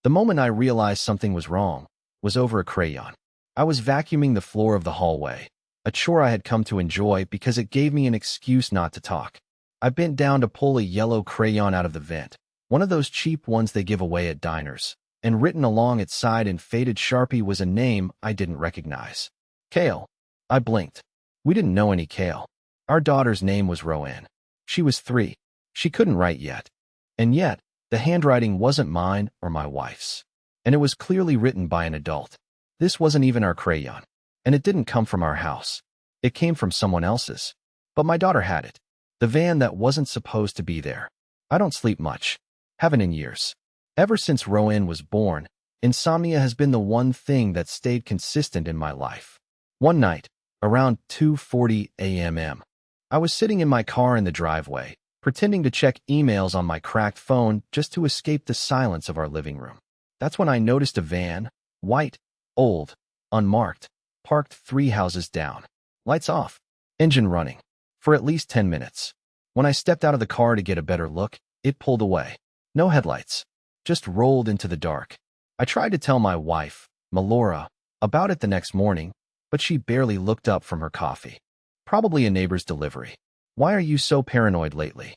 The moment I realized something was wrong was over a crayon. I was vacuuming the floor of the hallway, a chore I had come to enjoy because it gave me an excuse not to talk. I bent down to pull a yellow crayon out of the vent, one of those cheap ones they give away at diners, and written along its side in faded Sharpie was a name I didn't recognize. Kale. I blinked. We didn't know any Kale. Our daughter's name was Roanne. She was 3. She couldn't write yet. And yet, the handwriting wasn't mine or my wife's. And it was clearly written by an adult. This wasn't even our crayon. And it didn't come from our house. It came from someone else's. But my daughter had it. The van that wasn't supposed to be there. I don't sleep much. Haven't in years. Ever since Roanne was born, insomnia has been the one thing that stayed consistent in my life. One night, around 2:40 a.m., I was sitting in my car in the driveway, pretending to check emails on my cracked phone just to escape the silence of our living room. That's when I noticed a van, white, old, unmarked, parked 3 houses down. Lights off, engine running, for at least 10 minutes. When I stepped out of the car to get a better look, it pulled away. No headlights, just rolled into the dark. I tried to tell my wife, Melora, about it the next morning, but she barely looked up from her coffee. Probably a neighbor's delivery. Why are you so paranoid lately?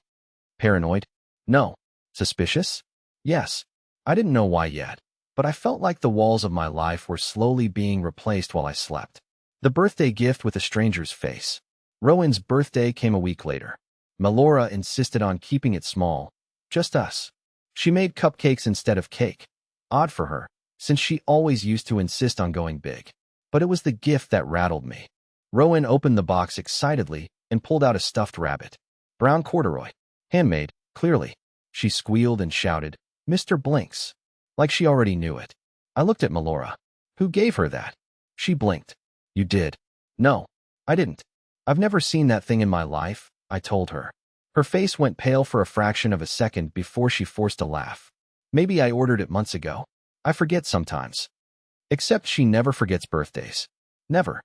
Paranoid? No. Suspicious? Yes. I didn't know why yet, but I felt like the walls of my life were slowly being replaced while I slept. The birthday gift with a stranger's face. Rowan's birthday came a week later. Melora insisted on keeping it small, just us. She made cupcakes instead of cake. Odd for her, since she always used to insist on going big. But it was the gift that rattled me. Rowan opened the box excitedly and pulled out a stuffed rabbit. Brown corduroy. Handmade, clearly. She squealed and shouted, "Mr. Blinks." Like she already knew it. I looked at Melora. Who gave her that? She blinked. You did. No, I didn't. I've never seen that thing in my life, I told her. Her face went pale for a fraction of a second before she forced a laugh. Maybe I ordered it months ago. I forget sometimes. Except she never forgets birthdays. Never.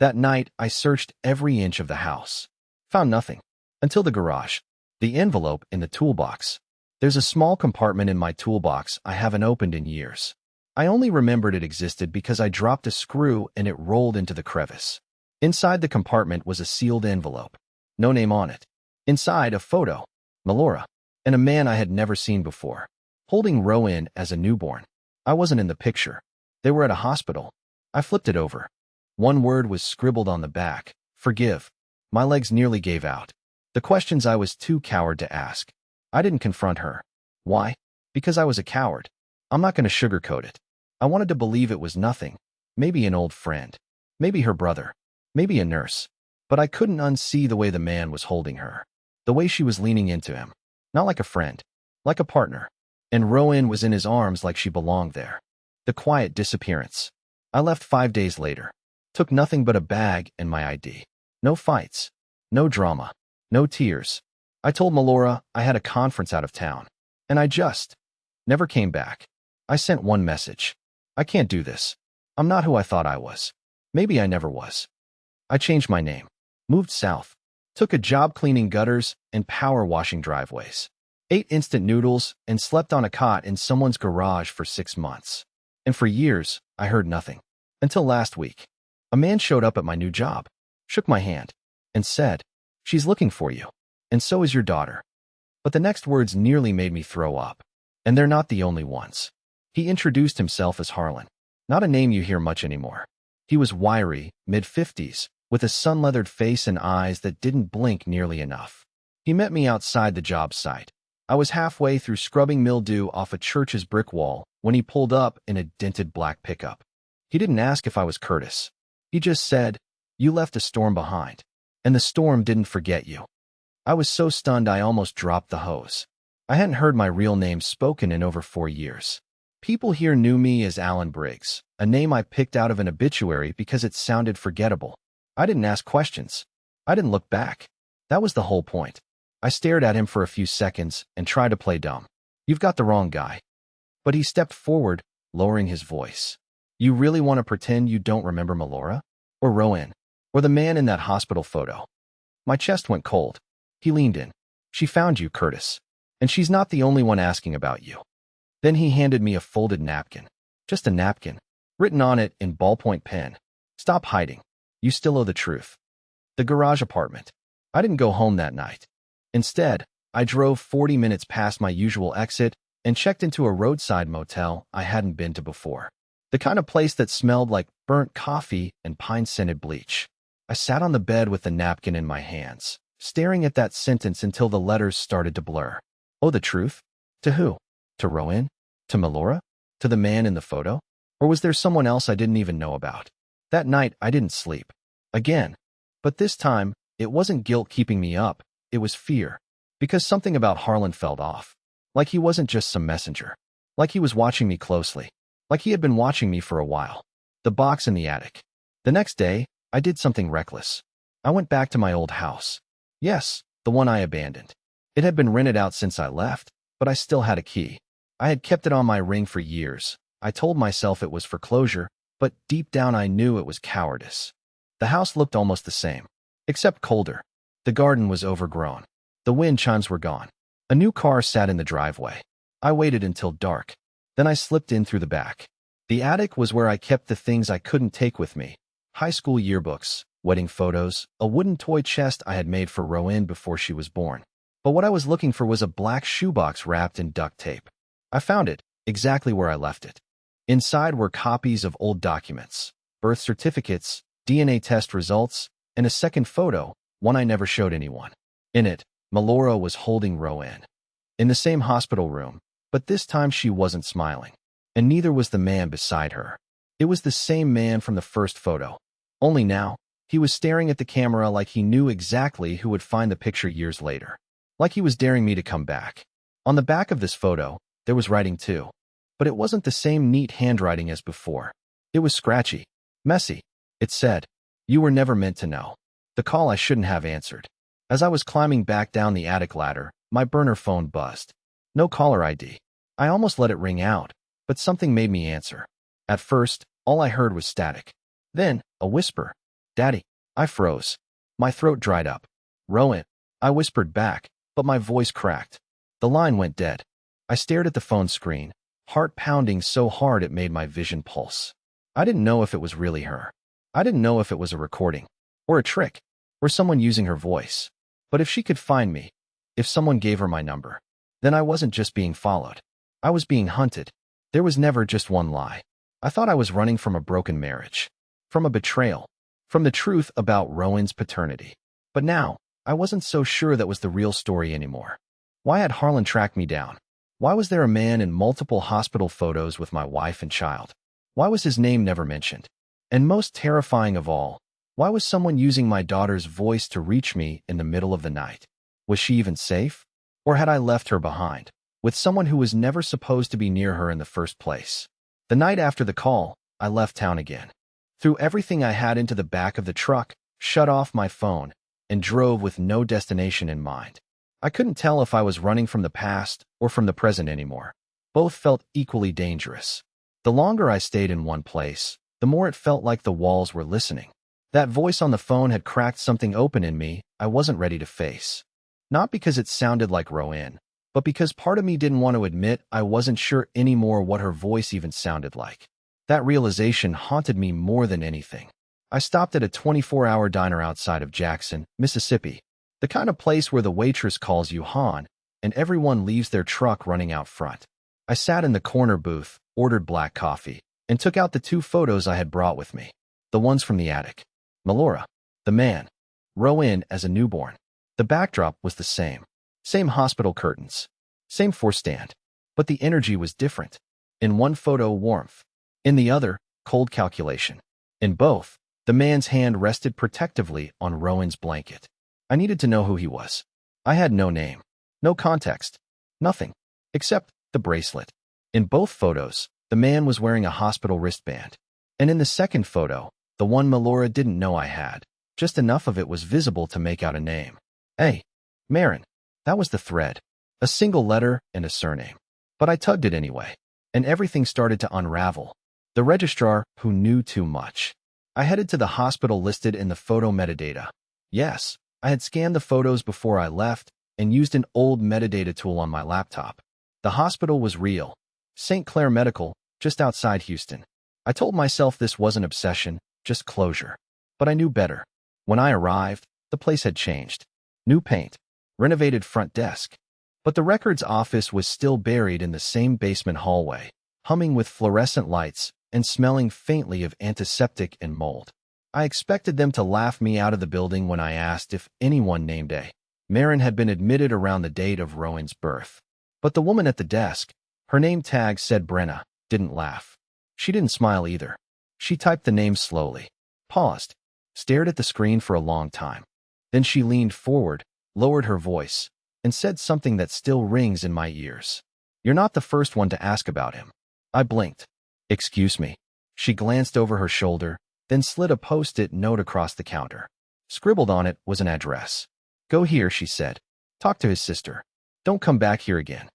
That night, I searched every inch of the house. Found nothing. Until the garage. The envelope in the toolbox. There's a small compartment in my toolbox I haven't opened in years. I only remembered it existed because I dropped a screw and it rolled into the crevice. Inside the compartment was a sealed envelope. No name on it. Inside, a photo. Melora. And a man I had never seen before. Holding Rowan as a newborn. I wasn't in the picture. They were at a hospital. I flipped it over. One word was scribbled on the back. Forgive. My legs nearly gave out. The questions I was too coward to ask. I didn't confront her. Why? Because I was a coward. I'm not going to sugarcoat it. I wanted to believe it was nothing. Maybe an old friend. Maybe her brother. Maybe a nurse. But I couldn't unsee the way the man was holding her. The way she was leaning into him. Not like a friend. Like a partner. And Rowan was in his arms like she belonged there. The quiet disappearance. I left 5 days later. Took nothing but a bag and my ID. No fights. No drama. No tears. I told Melora I had a conference out of town. And I just never came back. I sent one message. I can't do this. I'm not who I thought I was. Maybe I never was. I changed my name. Moved south. Took a job cleaning gutters and power washing driveways. Ate instant noodles and slept on a cot in someone's garage for 6 months. And for years, I heard nothing. Until last week. A man showed up at my new job, shook my hand, and said, "She's looking for you. And so is your daughter." But the next words nearly made me throw up. And they're not the only ones. He introduced himself as Harlan. Not a name you hear much anymore. He was wiry, mid-50s, with a sun-leathered face and eyes that didn't blink nearly enough. He met me outside the job site. I was halfway through scrubbing mildew off a church's brick wall when he pulled up in a dented black pickup. He didn't ask if I was Curtis. He just said, "You left a storm behind, and the storm didn't forget you." I was so stunned I almost dropped the hose. I hadn't heard my real name spoken in over 4 years. People here knew me as Alan Briggs, a name I picked out of an obituary because it sounded forgettable. I didn't ask questions. I didn't look back. That was the whole point. I stared at him for a few seconds and tried to play dumb. "You've got the wrong guy." But he stepped forward, lowering his voice. "You really want to pretend you don't remember Melora? Or Rowan? Or the man in that hospital photo?" My chest went cold. He leaned in. "She found you, Curtis. And she's not the only one asking about you. Then he handed me a folded napkin. Just a napkin, written on it in ballpoint pen. Stop hiding. You still owe the truth. The garage apartment. I didn't go home that night. Instead, I drove 40 minutes past my usual exit and checked into a roadside motel I hadn't been to before. The kind of place that smelled like burnt coffee and pine-scented bleach. I sat on the bed with the napkin in my hands, staring at that sentence until the letters started to blur. Oh, the truth? To who? To Rowan? To Melora? To the man in the photo? Or was there someone else I didn't even know about? That night, I didn't sleep. Again. But this time, it wasn't guilt keeping me up, it was fear. Because something about Harlan felt off. Like he wasn't just some messenger. Like he was watching me closely. Like he had been watching me for a while. The box in the attic. The next day, I did something reckless. I went back to my old house. Yes, the one I abandoned. It had been rented out since I left, but I still had a key. I had kept it on my ring for years. I told myself it was for closure, but deep down I knew it was cowardice. The house looked almost the same, except colder. The garden was overgrown. The wind chimes were gone. A new car sat in the driveway. I waited until dark. Then I slipped in through the back. The attic was where I kept the things I couldn't take with me. High school yearbooks, wedding photos, a wooden toy chest I had made for Rowan before she was born. But what I was looking for was a black shoebox wrapped in duct tape. I found it, exactly where I left it. Inside were copies of old documents, birth certificates, DNA test results, and a second photo, one I never showed anyone. In it, Melora was holding Rowan. In the same hospital room, but this time she wasn't smiling. And neither was the man beside her. It was the same man from the first photo. Only now, he was staring at the camera like he knew exactly who would find the picture years later. Like he was daring me to come back. On the back of this photo, there was writing too. But it wasn't the same neat handwriting as before. It was scratchy, messy. It said, "You were never meant to know." The call I shouldn't have answered. As I was climbing back down the attic ladder, my burner phone buzzed. No caller ID. I almost let it ring out, but something made me answer. At first, all I heard was static. Then, a whisper. "Daddy." I froze. My throat dried up. "Rowan." I whispered back, but my voice cracked. The line went dead. I stared at the phone screen, heart pounding so hard it made my vision pulse. I didn't know if it was really her. I didn't know if it was a recording, or a trick, or someone using her voice. But if she could find me, if someone gave her my number, then I wasn't just being followed. I was being hunted. There was never just one lie. I thought I was running from a broken marriage, from a betrayal, from the truth about Rowan's paternity. But now, I wasn't so sure that was the real story anymore. Why had Harlan tracked me down? Why was there a man in multiple hospital photos with my wife and child? Why was his name never mentioned? And most terrifying of all, why was someone using my daughter's voice to reach me in the middle of the night? Was she even safe? Or had I left her behind, with someone who was never supposed to be near her in the first place? The night after the call, I left town again. Threw everything I had into the back of the truck, shut off my phone, and drove with no destination in mind. I couldn't tell if I was running from the past or from the present anymore. Both felt equally dangerous. The longer I stayed in one place, the more it felt like the walls were listening. That voice on the phone had cracked something open in me I wasn't ready to face. Not because it sounded like Rowan, but because part of me didn't want to admit I wasn't sure anymore what her voice even sounded like. That realization haunted me more than anything. I stopped at a 24-hour diner outside of Jackson, Mississippi, the kind of place where the waitress calls you hon, and everyone leaves their truck running out front. I sat in the corner booth, ordered black coffee, and took out the two photos I had brought with me. The ones from the attic. Melora. The man. Rowan as a newborn. The backdrop was the same. Same hospital curtains. Same force stand. But the energy was different. In one photo, warmth. In the other, cold calculation. In both, the man's hand rested protectively on Rowan's blanket. I needed to know who he was. I had no name. No context. Nothing. Except the bracelet. In both photos, the man was wearing a hospital wristband. And in the second photo, the one Melora didn't know I had, just enough of it was visible to make out a name. Hey, Marin. That was the thread. A single letter and a surname. But I tugged it anyway. And everything started to unravel. The registrar, who knew too much. I headed to the hospital listed in the photo metadata. Yes, I had scanned the photos before I left and used an old metadata tool on my laptop. The hospital was real. St. Clair Medical, just outside Houston. I told myself this wasn't obsession, just closure. But I knew better. When I arrived, the place had changed. New paint, renovated front desk. But the records office was still buried in the same basement hallway, humming with fluorescent lights and smelling faintly of antiseptic and mold. I expected them to laugh me out of the building when I asked if anyone named A. Marin had been admitted around the date of Rowan's birth. But the woman at the desk, her name tag said Brenna, didn't laugh. She didn't smile either. She typed the name slowly, paused, stared at the screen for a long time. Then she leaned forward, lowered her voice, and said something that still rings in my ears. You're not the first one to ask about him. I blinked. Excuse me. She glanced over her shoulder, then slid a post-it note across the counter. Scribbled on it was an address. Go here, she said. Talk to his sister. Don't come back here again.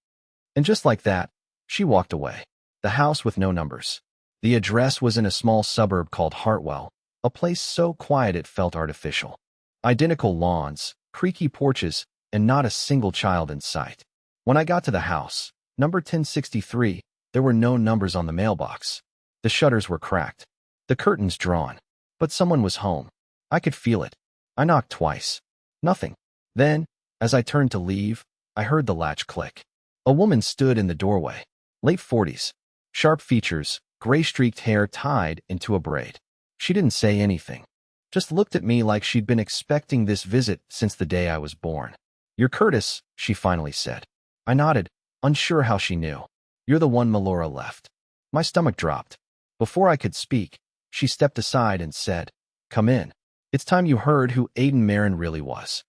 And just like that, she walked away. The house with no numbers. The address was in a small suburb called Hartwell, a place so quiet it felt artificial. Identical lawns, creaky porches, and not a single child in sight. When I got to the house, number 1063, there were no numbers on the mailbox. The shutters were cracked, the curtains drawn, but someone was home. I could feel it. I knocked twice. Nothing. Then, as I turned to leave, I heard the latch click. A woman stood in the doorway, late 40s, sharp features, gray-streaked hair tied into a braid. She didn't say anything, just looked at me like she'd been expecting this visit since the day I was born. You're Curtis, she finally said. I nodded, unsure how she knew. You're the one Melora left. My stomach dropped. Before I could speak, she stepped aside and said, Come in. It's time you heard who Aiden Marin really was.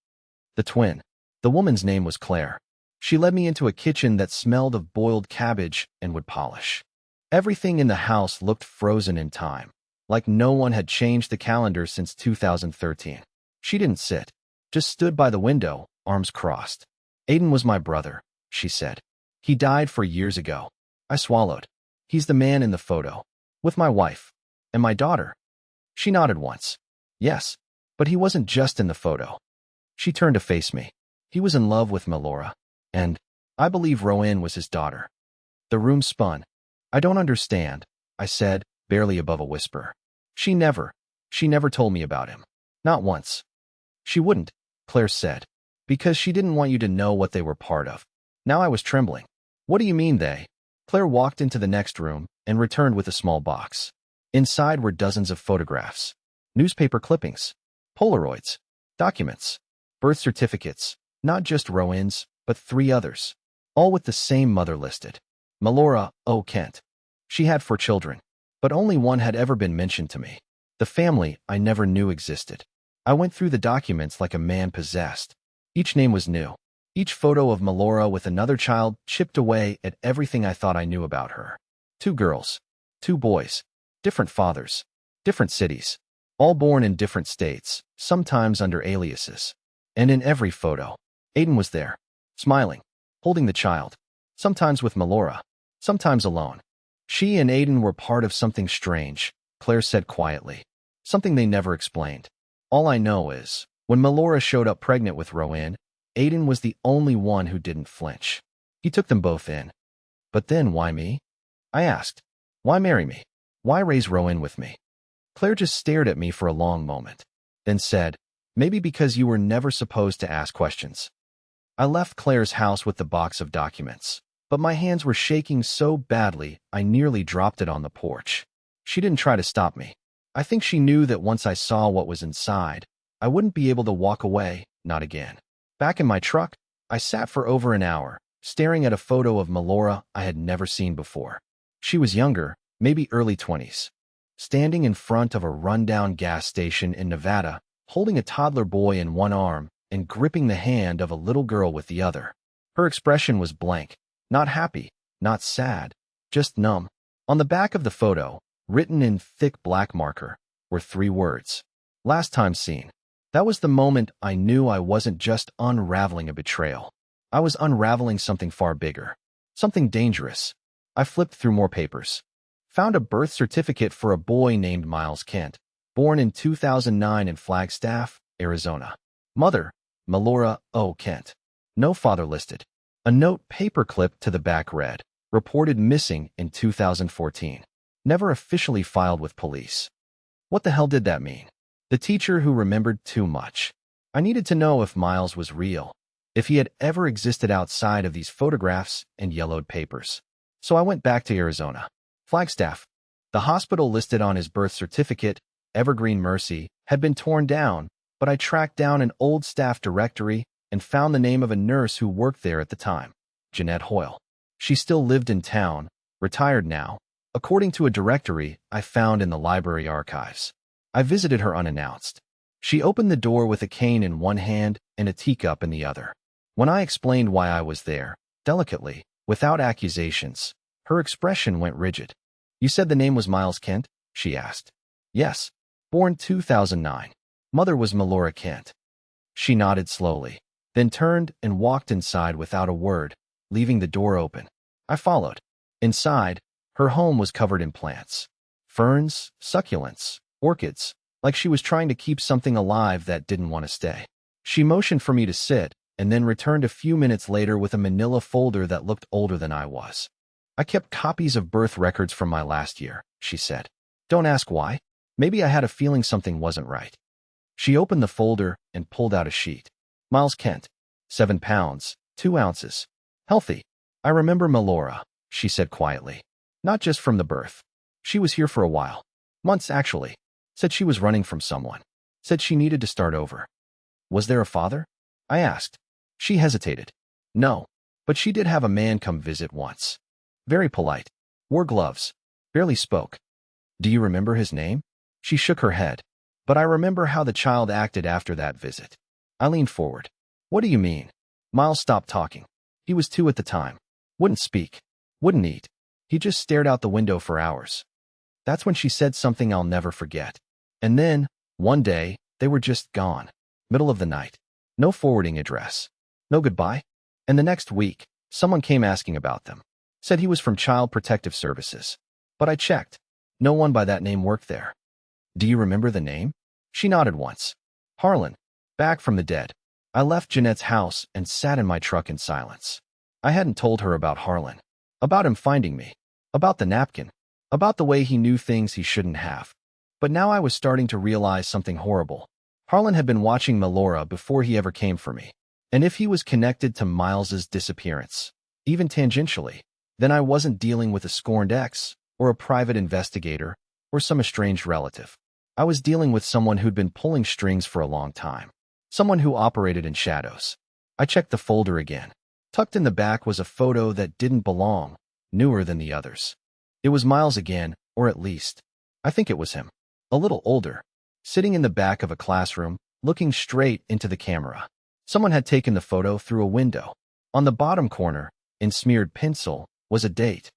The twin. The woman's name was Claire. She led me into a kitchen that smelled of boiled cabbage and wood polish. Everything in the house looked frozen in time, like no one had changed the calendar since 2013. She didn't sit, just stood by the window, arms crossed. Aiden was my brother, she said. He died 4 years ago. I swallowed. He's the man in the photo, with my wife, and my daughter. She nodded once. Yes, but he wasn't just in the photo. She turned to face me. He was in love with Melora, and I believe Rowan was his daughter. The room spun. I don't understand, I said, barely above a whisper. She never told me about him. Not once. She wouldn't, Claire said, because she didn't want you to know what they were part of. Now I was trembling. What do you mean they? Claire walked into the next room and returned with a small box. Inside were dozens of photographs, newspaper clippings, Polaroids, documents, birth certificates, not just Rowan's, but 3 others, all with the same mother listed. Melora O. Kent. She had 4 children, but only one had ever been mentioned to me. The family I never knew existed. I went through the documents like a man possessed. Each name was new. Each photo of Melora with another child chipped away at everything I thought I knew about her. 2 girls, 2 boys, different fathers, different cities, all born in different states, sometimes under aliases. And in every photo, Aiden was there, smiling, holding the child, sometimes with Melora, sometimes alone. She and Aiden were part of something strange, Claire said quietly, something they never explained. All I know is, when Melora showed up pregnant with Rowan, Aiden was the only one who didn't flinch. He took them both in. But then why me? I asked. Why marry me? Why raise Rowan with me? Claire just stared at me for a long moment, then said, maybe because you were never supposed to ask questions. I left Claire's house with the box of documents, but my hands were shaking so badly I nearly dropped it on the porch. She didn't try to stop me. I think she knew that once I saw what was inside, I wouldn't be able to walk away, not again. Back in my truck, I sat for over an hour, staring at a photo of Melora I had never seen before. She was younger, maybe early 20s, standing in front of a rundown gas station in Nevada, holding a toddler boy in one arm and gripping the hand of a little girl with the other. Her expression was blank, not happy, not sad, just numb. On the back of the photo, written in thick black marker, were 3 words. Last time seen. That was the moment I knew I wasn't just unraveling a betrayal. I was unraveling something far bigger, something dangerous. I flipped through more papers. Found a birth certificate for a boy named Miles Kent, born in 2009 in Flagstaff, Arizona. Mother, Melora O. Kent. No father listed. A note paperclip to the back read, reported missing in 2014. Never officially filed with police. What the hell did that mean? The teacher who remembered too much. I needed to know if Miles was real, if he had ever existed outside of these photographs and yellowed papers. So I went back to Arizona. Flagstaff. The hospital listed on his birth certificate, Evergreen Mercy, had been torn down, but I tracked down an old staff directory and found the name of a nurse who worked there at the time, Jeanette Hoyle. She still lived in town, retired now, according to a directory I found in the library archives. I visited her unannounced. She opened the door with a cane in one hand and a teacup in the other. When I explained why I was there, delicately, without accusations, her expression went rigid. "You said the name was Miles Kent?" she asked. "Yes. Born 2009. Mother was Melora Kent." She nodded slowly, then turned and walked inside without a word, leaving the door open. I followed. Inside, her home was covered in plants. Ferns, succulents, orchids, like she was trying to keep something alive that didn't want to stay. She motioned for me to sit, and then returned a few minutes later with a manila folder that looked older than I was. "I kept copies of birth records from my last year," she said. "Don't ask why. Maybe I had a feeling something wasn't right." She opened the folder and pulled out a sheet. "Miles Kent, 7 pounds, 2 ounces. Healthy. I remember Melora," she said quietly. "Not just from the birth. She was here for a while. Months, actually. Said she was running from someone. Said she needed to start over." "Was there a father?" I asked. She hesitated. "No, but she did have a man come visit once. Very polite. Wore gloves. Barely spoke." "Do you remember his name?" She shook her head. "But I remember how the child acted after that visit." I leaned forward. "What do you mean?" Miles stopped talking. He was 2 at the time. Wouldn't speak. Wouldn't eat. He just stared out the window for hours. That's when she said something I'll never forget. And then, one day, they were just gone. Middle of the night. No forwarding address. No goodbye. And the next week, someone came asking about them. Said he was from Child Protective Services. But I checked. No one by that name worked there. "Do you remember the name?" She nodded once. "Harlan. Back from the dead." I left Jeanette's house and sat in my truck in silence. I hadn't told her about Harlan. About him finding me. About the napkin. About the way he knew things he shouldn't have. But now I was starting to realize something horrible. Harlan had been watching Melora before he ever came for me. And if he was connected to Miles's disappearance, even tangentially, then I wasn't dealing with a scorned ex, or a private investigator, or some estranged relative. I was dealing with someone who'd been pulling strings for a long time. Someone who operated in shadows. I checked the folder again. Tucked in the back was a photo that didn't belong, newer than the others. It was Miles again, or at least, I think it was him. A little older, sitting in the back of a classroom, looking straight into the camera. Someone had taken the photo through a window. On the bottom corner, in smeared pencil, was a date.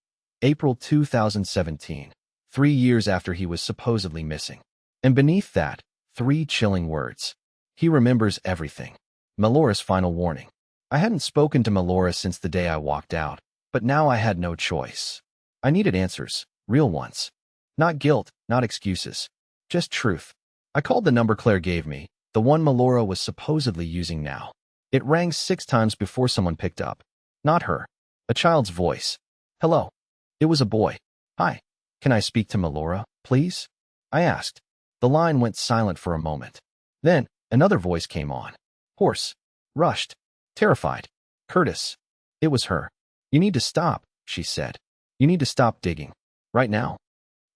April 2017, 3 years after he was supposedly missing. And beneath that, 3 chilling words. "He remembers everything." Melora's final warning. I hadn't spoken to Melora since the day I walked out, but now I had no choice. I needed answers, real ones. Not guilt, not excuses. Just truth. I called the number Claire gave me, the one Melora was supposedly using now. It rang 6 times before someone picked up. Not her. A child's voice. "Hello." It was a boy. "Hi. Can I speak to Melora, please?" I asked. The line went silent for a moment. Then, another voice came on. Hoarse. Rushed. Terrified. "Curtis." It was her. "You need to stop," she said. "You need to stop digging. Right now."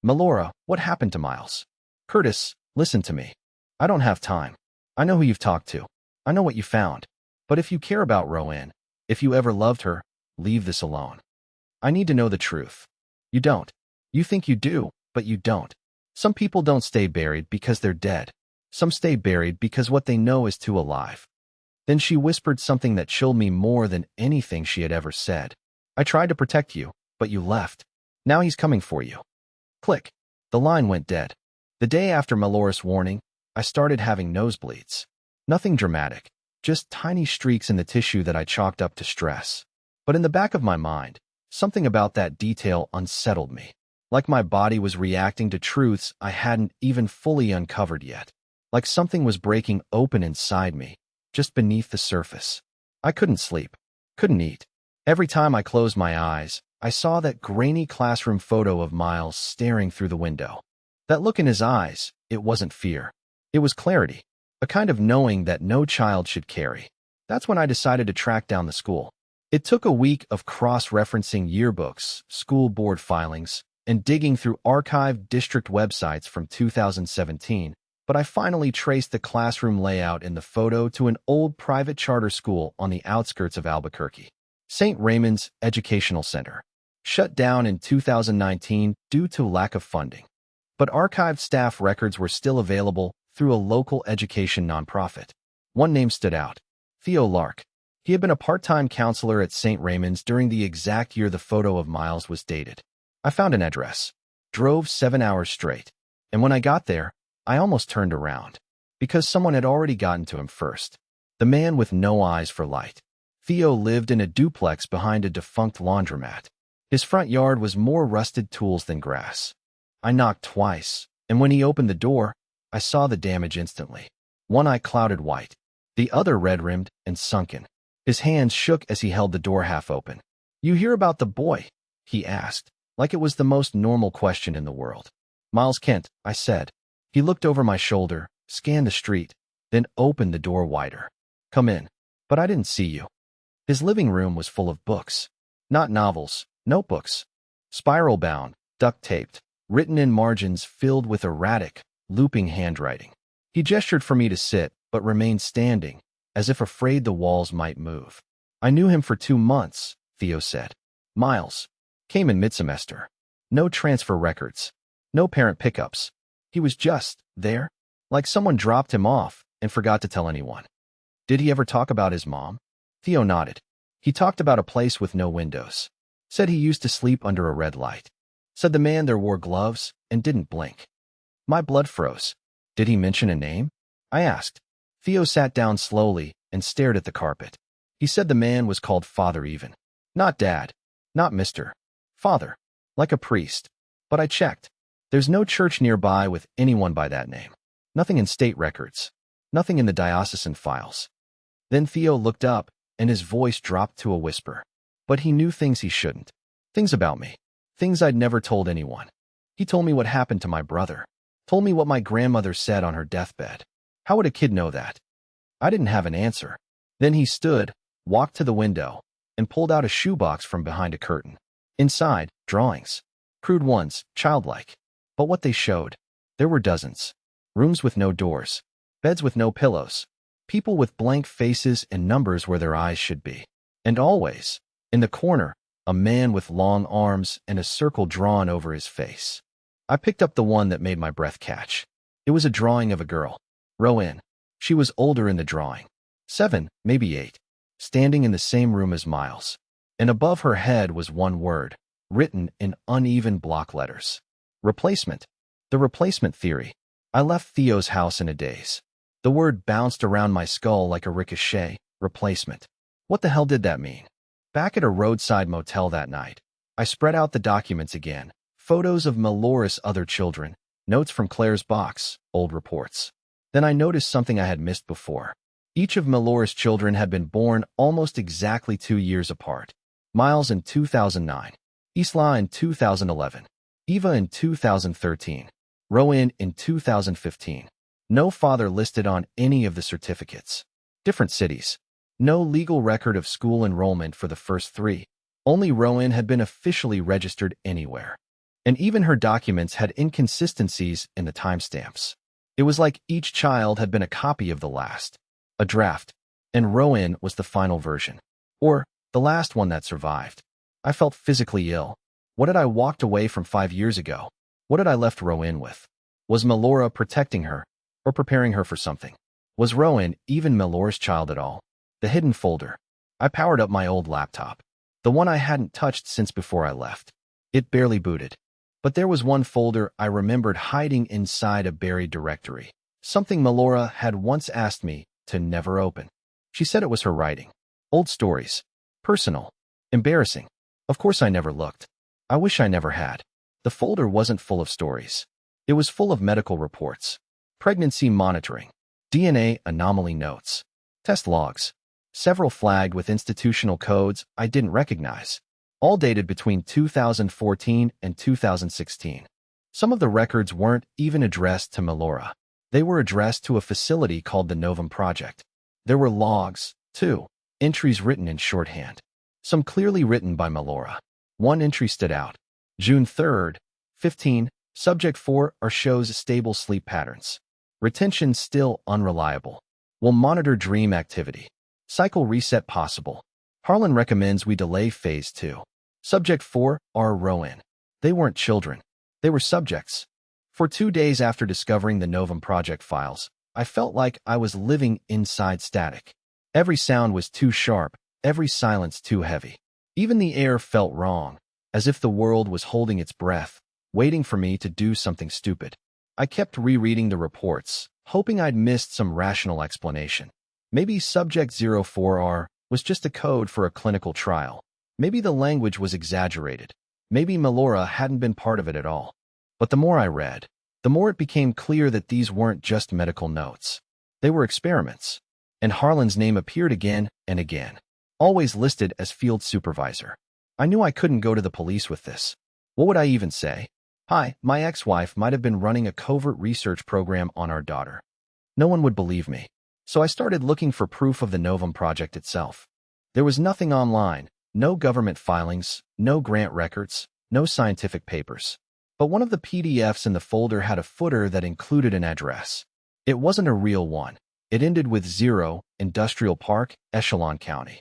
"Melora, what happened to Miles?" "Curtis, listen to me. I don't have time. I know who you've talked to. I know what you found. But if you care about Rowan, if you ever loved her, leave this alone. I need to know the truth. You don't. You think you do, but you don't. Some people don't stay buried because they're dead. Some stay buried because what they know is too alive." Then she whispered something that chilled me more than anything she had ever said. "I tried to protect you, but you left. Now he's coming for you." Click. The line went dead. The day after Melora's warning, I started having nosebleeds. Nothing dramatic, just tiny streaks in the tissue that I chalked up to stress. But in the back of my mind, something about that detail unsettled me. Like my body was reacting to truths I hadn't even fully uncovered yet. Like something was breaking open inside me, just beneath the surface. I couldn't sleep. Couldn't eat. Every time I closed my eyes, I saw that grainy classroom photo of Miles staring through the window. That look in his eyes, it wasn't fear. It was clarity, a kind of knowing that no child should carry. That's when I decided to track down the school. It took a week of cross-referencing yearbooks, school board filings, and digging through archived district websites from 2017, but I finally traced the classroom layout in the photo to an old private charter school on the outskirts of Albuquerque. St. Raymond's Educational Center. Shut down in 2019 due to lack of funding. But archived staff records were still available through a local education nonprofit. One name stood out: Theo Lark. He had been a part-time counselor at St. Raymond's during the exact year the photo of Miles was dated. I found an address, drove 7 hours straight, and when I got there, I almost turned around, because someone had already gotten to him first. The man with no eyes for light. Theo lived in a duplex behind a defunct laundromat. His front yard was more rusted tools than grass. I knocked twice, and when he opened the door, I saw the damage instantly. One eye clouded white, the other red-rimmed and sunken. His hands shook as he held the door half open. "You hear about the boy?" he asked, like it was the most normal question in the world. "Miles Kent," I said. He looked over my shoulder, scanned the street, then opened the door wider. "Come in." "But I didn't see you." His living room was full of books. Not novels, notebooks. Spiral-bound, duct-taped, written in margins filled with erratic, looping handwriting. He gestured for me to sit, but remained standing, as if afraid the walls might move. "I knew him for 2 months, Theo said. "Miles came in mid-semester. No transfer records. No parent pickups. He was just there, like someone dropped him off and forgot to tell anyone." "Did he ever talk about his mom?" Theo nodded. "He talked about a place with no windows. Said he used to sleep under a red light. Said the man there wore gloves and didn't blink." My blood froze. "Did he mention a name?" I asked. Theo sat down slowly and stared at the carpet. He said the man was called Father even. Not Dad. Not Mr. Father. Like a priest. But I checked. There's no church nearby with anyone by that name. Nothing in state records. Nothing in the diocesan files. Then Theo looked up, and his voice dropped to a whisper. But he knew things he shouldn't. Things about me. Things I'd never told anyone. He told me what happened to my brother. Told me what my grandmother said on her deathbed. How would a kid know that? I didn't have an answer. Then he stood, walked to the window, and pulled out a shoebox from behind a curtain. Inside, drawings. Crude ones, childlike. But what they showed, there were dozens. Rooms with no doors. Beds with no pillows. People with blank faces and numbers where their eyes should be. And always, in the corner, a man with long arms and a circle drawn over his face. I picked up the one that made my breath catch. It was a drawing of a girl. Rowan. She was older in the drawing. 7, maybe 8. Standing in the same room as Miles. And above her head was one word, written in uneven block letters. Replacement. The replacement theory. I left Theo's house in a daze. The word bounced around my skull like a ricochet. Replacement. What the hell did that mean? Back at a roadside motel that night, I spread out the documents again. Photos of Melora's other children, notes from Claire's box, old reports. Then I noticed something I had missed before. Each of Melora's children had been born almost exactly 2 years apart. Miles in 2009, Isla in 2011, Eva in 2013, Rowan in 2015. No father listed on any of the certificates. Different cities. No legal record of school enrollment for the first 3. Only Rowan had been officially registered anywhere. And even her documents had inconsistencies in the timestamps. It was like each child had been a copy of the last. A draft. And Rowan was the final version. Or the last one that survived. I felt physically ill. What had I walked away from 5 years ago? What had I left Rowan with? Was Melora protecting her? Or preparing her for something? Was Rowan even Melora's child at all? The hidden folder. I powered up my old laptop. The one I hadn't touched since before I left. It barely booted. But there was one folder I remembered hiding inside a buried directory. Something Melora had once asked me to never open. She said it was her writing. Old stories. Personal. Embarrassing. Of course I never looked. I wish I never had. The folder wasn't full of stories. It was full of medical reports. Pregnancy monitoring. DNA anomaly notes. Test logs. Several flagged with institutional codes I didn't recognize. all dated between 2014 and 2016. Some of the records weren't even addressed to Melora. They were addressed to a facility called the Novum Project. There were logs, too, entries written in shorthand. Some clearly written by Melora. One entry stood out. June 3rd, 15, Subject 4 are shows stable sleep patterns. Retention still unreliable. Will monitor dream activity. Cycle reset possible. Harlan recommends we delay phase 2. Subject 4 are Rowan. They weren't children. They were subjects. For 2 days after discovering the Novum Project files, I felt like I was living inside static. Every sound was too sharp, every silence too heavy. Even the air felt wrong, as if the world was holding its breath, waiting for me to do something stupid. I kept rereading the reports, hoping I'd missed some rational explanation. Maybe Subject 04R was just a code for a clinical trial. Maybe the language was exaggerated. Maybe Melora hadn't been part of it at all. But the more I read, the more it became clear that these weren't just medical notes. They were experiments. And Harlan's name appeared again and again, always listed as field supervisor. I knew I couldn't go to the police with this. What would I even say? Hi, my ex-wife might have been running a covert research program on our daughter. No one would believe me. So I started looking for proof of the Novum Project itself. There was nothing online, no government filings, no grant records, no scientific papers. But one of the PDFs in the folder had a footer that included an address. It wasn't a real one. It ended with 0, Industrial Park, Echelon County.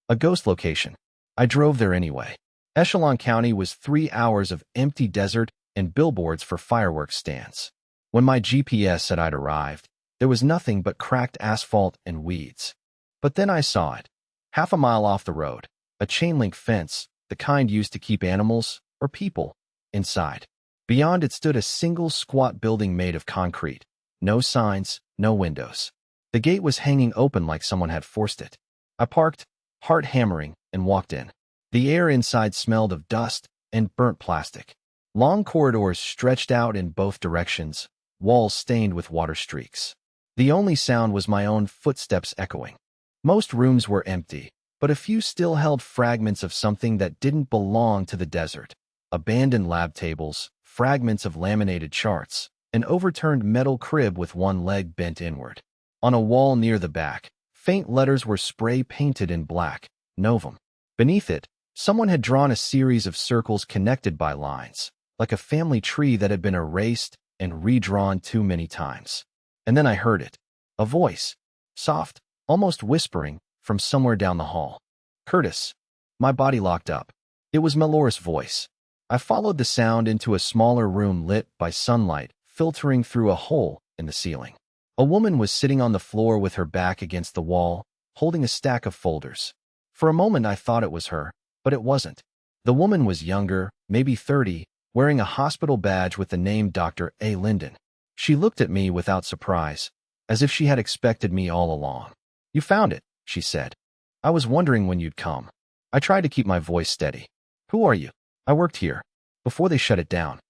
A ghost location. I drove there anyway. Echelon County was 3 hours of empty desert and billboards for fireworks stands. When my GPS said I'd arrived, there was nothing but cracked asphalt and weeds. But then I saw it. Half a mile off the road, a chain-link fence, the kind used to keep animals, or people, inside. Beyond it stood a single squat building made of concrete. No signs, no windows. The gate was hanging open like someone had forced it. I parked, heart hammering, and walked in. The air inside smelled of dust and burnt plastic. Long corridors stretched out in both directions, walls stained with water streaks. The only sound was my own footsteps echoing. Most rooms were empty, but a few still held fragments of something that didn't belong to the desert. Abandoned lab tables, fragments of laminated charts, an overturned metal crib with one leg bent inward. On a wall near the back, faint letters were spray-painted in black, Novum. Beneath it, someone had drawn a series of circles connected by lines, like a family tree that had been erased and redrawn too many times. And then I heard it. A voice. Soft, almost whispering, from somewhere down the hall. Curtis. My body locked up. It was Melora's voice. I followed the sound into a smaller room lit by sunlight filtering through a hole in the ceiling. A woman was sitting on the floor with her back against the wall, holding a stack of folders. For a moment I thought it was her, but it wasn't. The woman was younger, maybe 30, wearing a hospital badge with the name Dr. A. Linden. She looked at me without surprise, as if she had expected me all along. You found it, she said. I was wondering when you'd come. I tried to keep my voice steady. Who are you? I worked here, before they shut it down.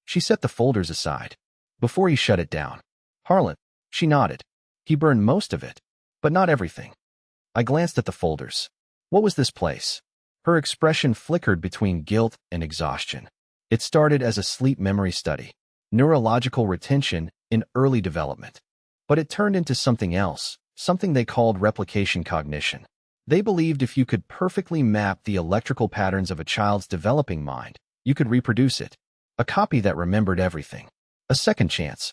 She set the folders aside. Before he shut it down. Harlan. She nodded. He burned most of it, but not everything. I glanced at the folders. What was this place? Her expression flickered between guilt and exhaustion. It started as a sleep memory study, neurological retention in early development. But it turned into something else, something they called replication cognition. They believed if you could perfectly map the electrical patterns of a child's developing mind, you could reproduce it. A copy that remembered everything. A second chance.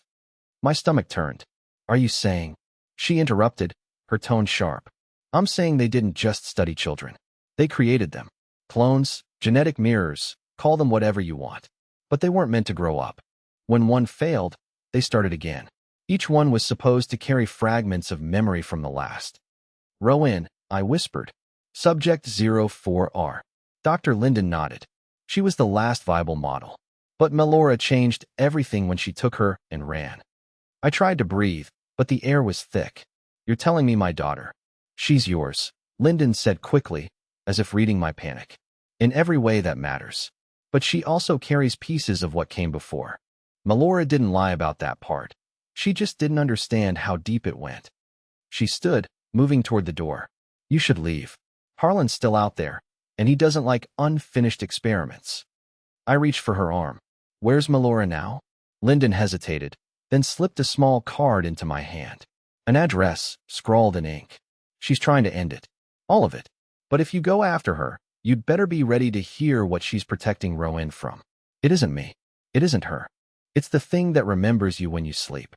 My stomach turned. Are you saying? She interrupted, her tone sharp. I'm saying they didn't just study children. They created them. Clones, genetic mirrors, call them whatever you want. But they weren't meant to grow up. When one failed, they started again. Each one was supposed to carry fragments of memory from the last. Row in, I whispered. Subject 04R. Dr. Linden nodded. She was the last viable model. But Melora changed everything when she took her and ran. I tried to breathe, but the air was thick. You're telling me my daughter. She's yours, Linden said quickly, as if reading my panic. In every way that matters. But she also carries pieces of what came before. Melora didn't lie about that part. She just didn't understand how deep it went. She stood, moving toward the door. You should leave. Harlan's still out there, and he doesn't like unfinished experiments. I reached for her arm. Where's Melora now? Lyndon hesitated, then slipped a small card into my hand. An address, scrawled in ink. She's trying to end it. All of it. But if you go after her, you'd better be ready to hear what she's protecting Rowan from. It isn't me. It isn't her. It's the thing that remembers you when you sleep.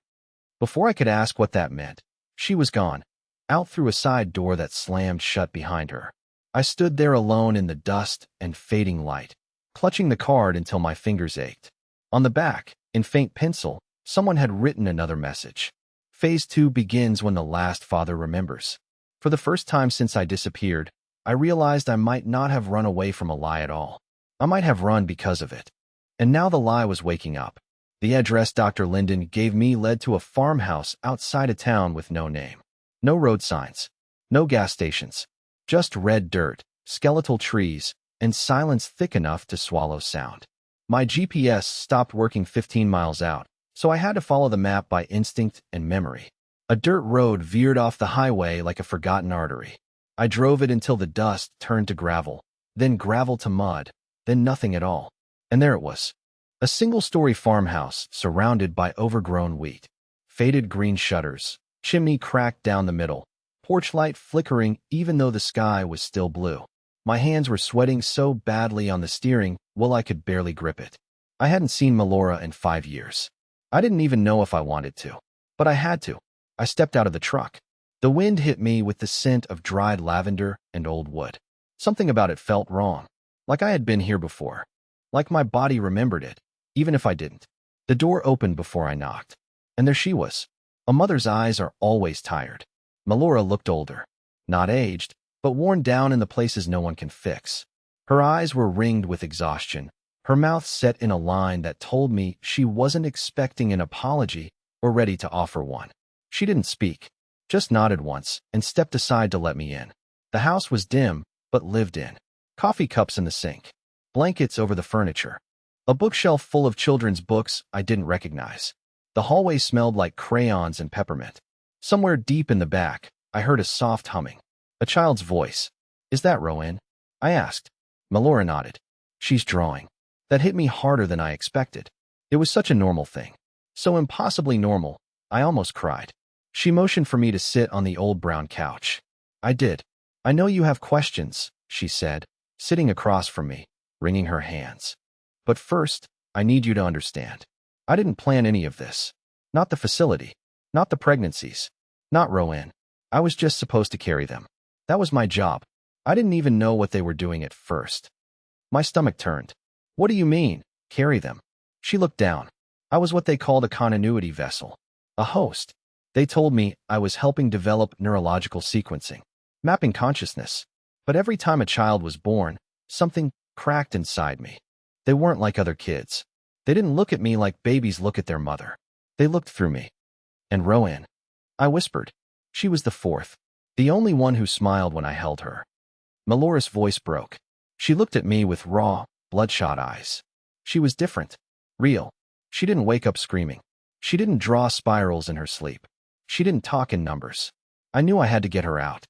Before I could ask what that meant, she was gone, out through a side door that slammed shut behind her. I stood there alone in the dust and fading light, clutching the card until my fingers ached. On the back, in faint pencil, someone had written another message. Phase 2 begins when the last father remembers. For the first time since I disappeared, I realized I might not have run away from a lie at all. I might have run because of it. And now the lie was waking up. The address Dr. Lyndon gave me led to a farmhouse outside a town with no name. No road signs. No gas stations. Just red dirt, skeletal trees, and silence thick enough to swallow sound. My GPS stopped working 15 miles out, so I had to follow the map by instinct and memory. A dirt road veered off the highway like a forgotten artery. I drove it until the dust turned to gravel, then gravel to mud, then nothing at all. And there it was. A single-story farmhouse surrounded by overgrown wheat. Faded green shutters, chimney cracked down the middle, porch light flickering even though the sky was still blue. My hands were sweating so badly on the steering, well, I could barely grip it. I hadn't seen Melora in 5 years. I didn't even know if I wanted to. But I had to. I stepped out of the truck. The wind hit me with the scent of dried lavender and old wood. Something about it felt wrong. Like I had been here before. Like my body remembered it, even if I didn't. The door opened before I knocked. And there she was. A mother's eyes are always tired. Melora looked older. Not aged, but worn down in the places no one can fix. Her eyes were ringed with exhaustion. Her mouth set in a line that told me she wasn't expecting an apology or ready to offer one. She didn't speak, just nodded once and stepped aside to let me in. The house was dim, but lived in. Coffee cups in the sink. Blankets over the furniture. A bookshelf full of children's books I didn't recognize. The hallway smelled like crayons and peppermint. Somewhere deep in the back, I heard a soft humming. A child's voice. Is that Rowan? I asked. Melora nodded. She's drawing. That hit me harder than I expected. It was such a normal thing. So impossibly normal, I almost cried. She motioned for me to sit on the old brown couch. I did. I know you have questions, she said, sitting across from me, wringing her hands. But first, I need you to understand. I didn't plan any of this. Not the facility. Not the pregnancies. Not Rowan. I was just supposed to carry them. That was my job. I didn't even know what they were doing at first. My stomach turned. What do you mean, carry them? She looked down. I was what they called a continuity vessel. A host. They told me I was helping develop neurological sequencing, mapping consciousness. But every time a child was born, something cracked inside me. They weren't like other kids. They didn't look at me like babies look at their mother. They looked through me. And Rowan. I whispered. She was the fourth. The only one who smiled when I held her. Melora's voice broke. She looked at me with raw, bloodshot eyes. She was different. Real. She didn't wake up screaming. She didn't draw spirals in her sleep. She didn't talk in numbers. I knew I had to get her out.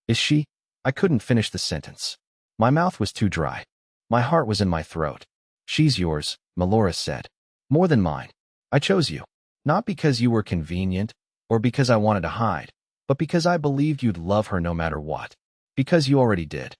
Is she? I couldn't finish the sentence. My mouth was too dry. My heart was in my throat. She's yours, Melora said. More than mine. I chose you. Not because you were convenient, or because I wanted to hide, but because I believed you'd love her no matter what. Because you already did.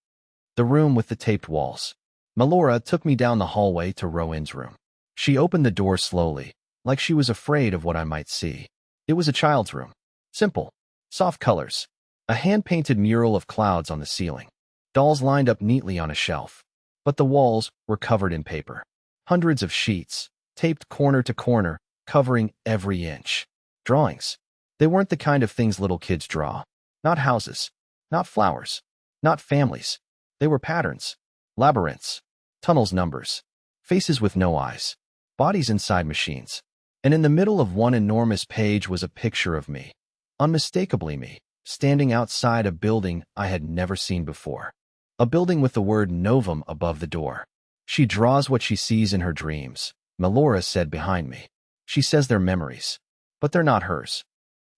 The room with the taped walls. Melora took me down the hallway to Rowan's room. She opened the door slowly, like she was afraid of what I might see. It was a child's room. Simple. Soft colors. A hand-painted mural of clouds on the ceiling. Dolls lined up neatly on a shelf. But the walls were covered in paper. Hundreds of sheets, taped corner to corner, covering every inch. Drawings. They weren't the kind of things little kids draw. Not houses. Not flowers. Not families. They were patterns. Labyrinths. Tunnels, numbers. Faces with no eyes. Bodies inside machines. And in the middle of one enormous page was a picture of me. Unmistakably me, standing outside a building I had never seen before. A building with the word Novum above the door. She draws what she sees in her dreams, Melora said behind me. She says they're memories. But they're not hers.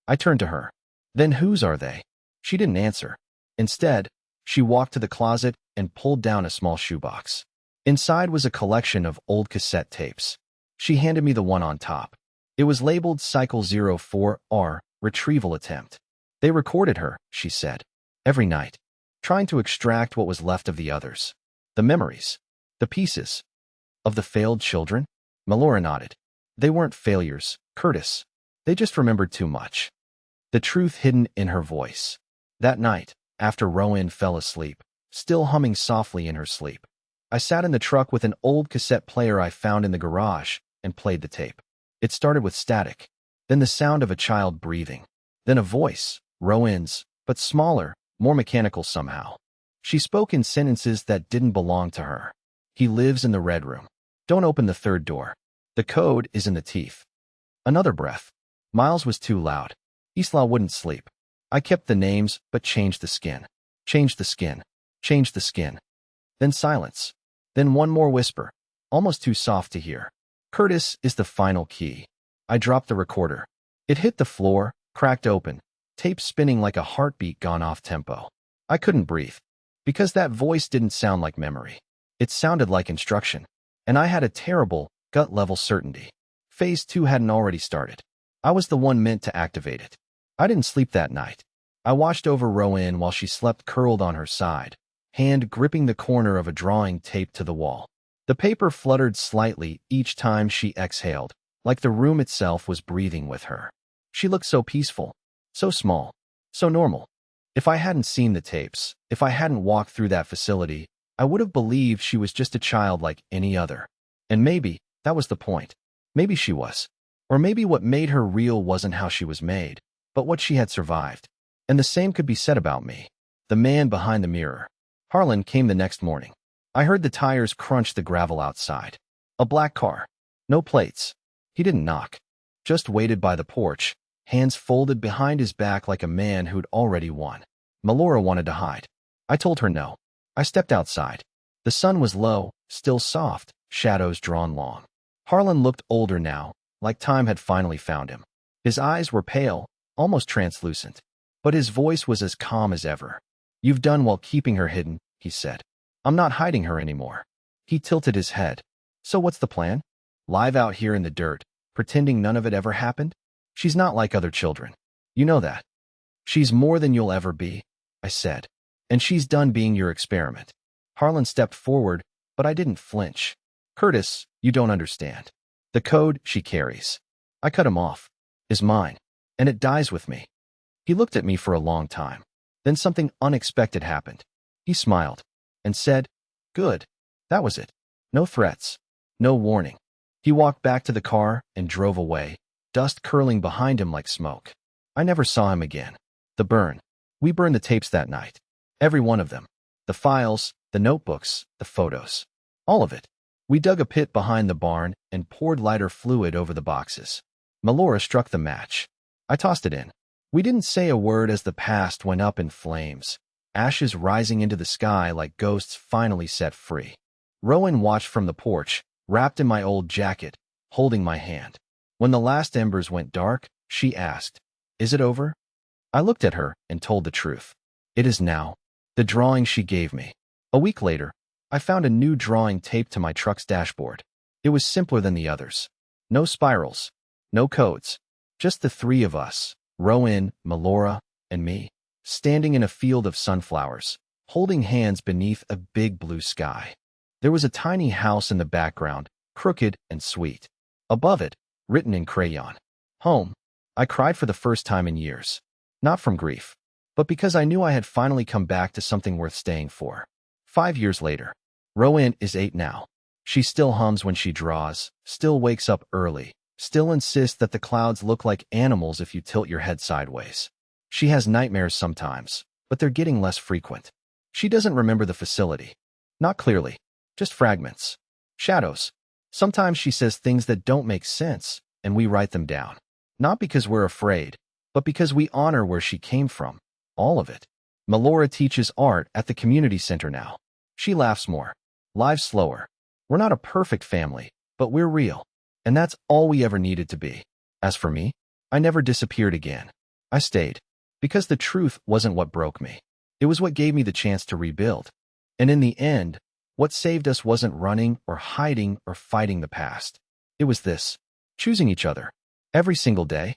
I turned to her. Then whose are they? She didn't answer. Instead, She walked to the closet and pulled down a small shoebox. Inside was a collection of old cassette tapes. She handed me the one on top. It was labeled Cycle 04R, Retrieval Attempt. They recorded her, she said, every night, trying to extract what was left of the others. The memories. The pieces. Of the failed children? Melora nodded. They weren't failures, Curtis. They just remembered too much. The truth hidden in her voice. That night, after Rowan fell asleep, still humming softly in her sleep, I sat in the truck with an old cassette player I found in the garage and played the tape. It started with static, then the sound of a child breathing, then a voice, Rowan's, but smaller, more mechanical somehow. She spoke in sentences that didn't belong to her. He lives in the red room. Don't open the third door. The code is in the teeth. Another breath. Miles was too loud. Isla wouldn't sleep. I kept the names, but changed the skin. Changed the skin. Changed the skin. Then silence. Then one more whisper, almost too soft to hear. Curtis is the final key. I dropped the recorder. It hit the floor, cracked open, tape spinning like a heartbeat gone off tempo. I couldn't breathe, because that voice didn't sound like memory. It sounded like instruction, and I had a terrible, gut-level certainty. Phase 2 hadn't already started. I was the one meant to activate it. I didn't sleep that night. I watched over Rowan while she slept curled on her side, hand gripping the corner of a drawing taped to the wall. The paper fluttered slightly each time she exhaled, like the room itself was breathing with her. She looked so peaceful, so small, so normal. If I hadn't seen the tapes, if I hadn't walked through that facility, I would have believed she was just a child like any other. And maybe that was the point. Maybe she was. Or maybe what made her real wasn't how she was made, but what she had survived. And the same could be said about me. The man behind the mirror. Harlan came the next morning. I heard the tires crunch the gravel outside. A black car. No plates. He didn't knock. Just waited by the porch, hands folded behind his back like a man who'd already won. Melora wanted to hide. I told her no. I stepped outside. The sun was low, still soft, shadows drawn long. Harlan looked older now, like time had finally found him. His eyes were pale, almost translucent, but his voice was as calm as ever. You've done well keeping her hidden, he said. I'm not hiding her anymore. He tilted his head. So what's the plan? Live out here in the dirt, pretending none of it ever happened? She's not like other children. You know that. She's more than you'll ever be, I said. And she's done being your experiment. Harlan stepped forward, but I didn't flinch. Curtis, you don't understand. The code she carries. I cut him off. Is mine. And it dies with me. He looked at me for a long time. Then something unexpected happened. He smiled and said, Good. That was it. No threats. No warning. He walked back to the car and drove away, dust curling behind him like smoke. I never saw him again. The burn. We burned the tapes that night. Every one of them. The files, the notebooks, the photos. All of it. We dug a pit behind the barn and poured lighter fluid over the boxes. Melora struck the match. I tossed it in. We didn't say a word as the past went up in flames, ashes rising into the sky like ghosts finally set free. Rowan watched from the porch, wrapped in my old jacket, holding my hand. When the last embers went dark, she asked, Is it over? I looked at her and told the truth. It is now. The drawing she gave me. A week later, I found a new drawing taped to my truck's dashboard. It was simpler than the others. No spirals. No codes. Just the three of us, Rowan, Melora, and me, standing in a field of sunflowers, holding hands beneath a big blue sky. There was a tiny house in the background, crooked and sweet. Above it, written in crayon, Home. I cried for the first time in years. Not from grief, but because I knew I had finally come back to something worth staying for. 5 years later. Rowan is 8 now. She still hums when she draws, still wakes up early, still insists that the clouds look like animals if you tilt your head sideways. She has nightmares sometimes, but they're getting less frequent. She doesn't remember the facility. Not clearly, just fragments. Shadows. Sometimes she says things that don't make sense, and we write them down. Not because we're afraid, but because we honor where she came from. All of it. Melora teaches art at the community center now. She laughs more. Lives slower. We're not a perfect family, but we're real. And that's all we ever needed to be. As for me, I never disappeared again. I stayed. Because the truth wasn't what broke me. It was what gave me the chance to rebuild. And in the end, what saved us wasn't running or hiding or fighting the past. It was this: choosing each other every single day.